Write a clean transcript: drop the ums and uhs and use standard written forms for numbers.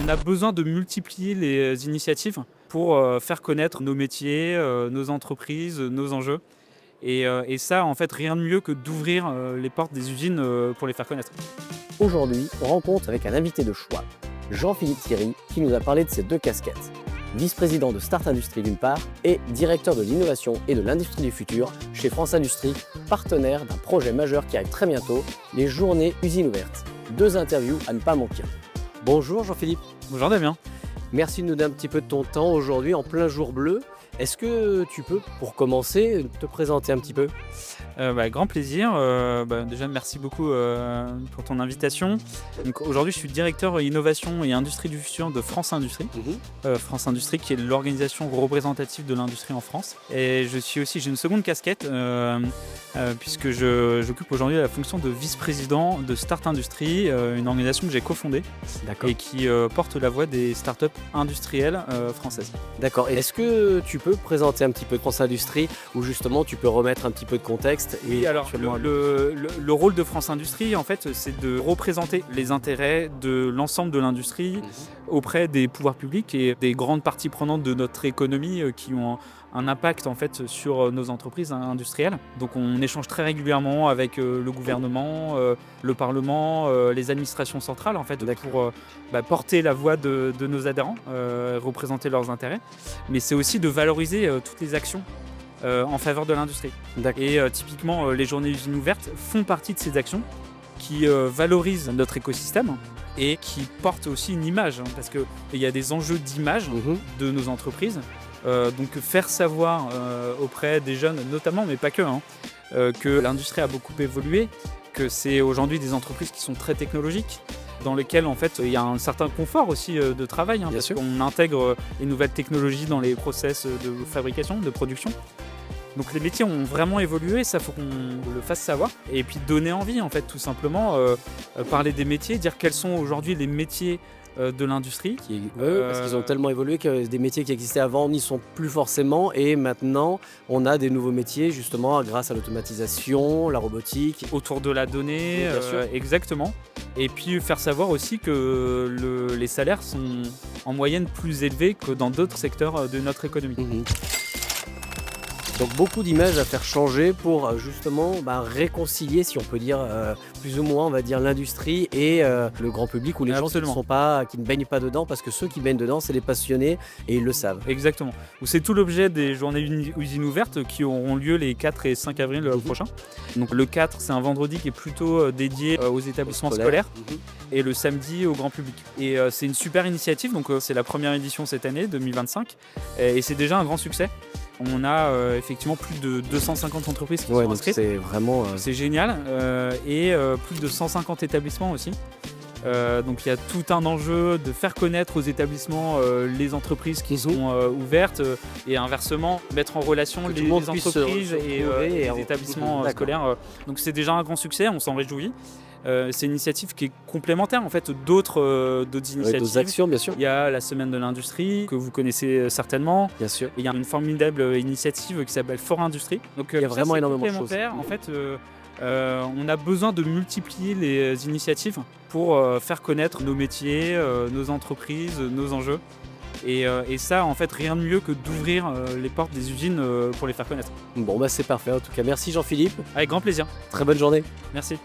On a besoin de multiplier les initiatives pour faire connaître nos métiers, nos entreprises, nos enjeux. Et ça, en fait, rien de mieux que d'ouvrir les portes des usines pour les faire connaître. Aujourd'hui, rencontre avec un invité de choix, Jean-Philippe Thierry, qui nous a parlé de ses deux casquettes. Vice-président de Start Industrie d'une part et directeur de l'innovation et de l'industrie du futur chez France Industrie, partenaire d'un projet majeur qui arrive très bientôt, les Journées Usines Ouvertes. Deux interviews à ne pas manquer. Bonjour Jean-Philippe. Bonjour Damien. Merci de nous donner un petit peu de ton temps aujourd'hui en plein jour bleu. Est-ce que tu peux, pour commencer, te présenter un petit peu ? Grand plaisir. Déjà, merci beaucoup pour ton invitation. Donc, aujourd'hui, je suis directeur innovation et industrie du futur de France Industrie. France Industrie, qui est l'organisation représentative de l'industrie en France. Et j'ai une seconde casquette, puisque j'occupe aujourd'hui la fonction de vice-président de Start Industrie, une organisation que j'ai cofondée. D'accord. Et qui porte la voix des startups industrielles françaises. D'accord. Et est-ce que tu peux présenter un petit peu France Industrie, où justement tu peux remettre un petit peu de contexte Oui, alors le rôle de France Industrie, en fait, c'est de représenter les intérêts de l'ensemble de l'industrie auprès des pouvoirs publics et des grandes parties prenantes de notre économie qui ont un impact en fait sur nos entreprises industrielles. Donc on échange très régulièrement avec le gouvernement, le Parlement, les administrations centrales en fait pour porter la voix de nos adhérents, représenter leurs intérêts. Mais c'est aussi de valoriser toutes les actions en faveur de l'industrie. Et typiquement, les journées usines ouvertes font partie de ces actions qui valorisent notre écosystème et qui portent aussi une image, parce qu'il y a des enjeux d'image de nos entreprises. Donc faire savoir auprès des jeunes notamment, mais pas que, que l'industrie a beaucoup évolué, que c'est aujourd'hui des entreprises qui sont très technologiques, dans lesquelles en fait il y a un certain confort aussi de travail, parce qu'on intègre les nouvelles technologies dans les process de fabrication, de production. Donc les métiers ont vraiment évolué, ça faut qu'on le fasse savoir. Et puis donner envie en fait, tout simplement, parler des métiers, dire quels sont aujourd'hui les métiers de l'industrie. Parce qu'ils ont tellement évolué que des métiers qui existaient avant n'y sont plus forcément, et maintenant on a des nouveaux métiers justement grâce à l'automatisation, la robotique. Autour de la donnée, exactement. Et puis faire savoir aussi que les salaires sont en moyenne plus élevés que dans d'autres secteurs de notre économie. Donc beaucoup d'images à faire changer pour justement réconcilier, si on peut dire, plus ou moins, on va dire, l'industrie et le grand public, ou les gens qui ne baignent pas dedans, parce que ceux qui baignent dedans, c'est les passionnés et ils le savent. Exactement. C'est tout l'objet des journées usines ouvertes qui auront lieu les 4 et 5 avril prochains. Donc le 4, c'est un vendredi qui est plutôt dédié aux établissements scolaires et le samedi au grand public. Et c'est une super initiative, donc c'est la première édition cette année, 2025, et c'est déjà un grand succès. On a effectivement plus de 250 entreprises qui sont inscrites. C'est vraiment... C'est génial. Et plus de 150 établissements aussi. Donc il y a tout un enjeu de faire connaître aux établissements les entreprises qui sont ouvertes et inversement mettre en relation les entreprises et les établissements scolaires. Donc c'est déjà un grand succès, on s'en réjouit. C'est une initiative qui est complémentaire en fait d'autres initiatives. D'autres actions, bien sûr. Il y a la semaine de l'industrie que vous connaissez certainement. Bien sûr. Et il y a une formidable initiative qui s'appelle Fort Industrie. Donc il y a vraiment énormément de choses. En fait, on a besoin de multiplier les initiatives pour faire connaître nos métiers, nos entreprises, nos enjeux. Et ça, en fait, rien de mieux que d'ouvrir les portes des usines pour les faire connaître. Bon, c'est parfait. En tout cas, merci Jean-Philippe. Avec grand plaisir. Très bonne journée. Merci.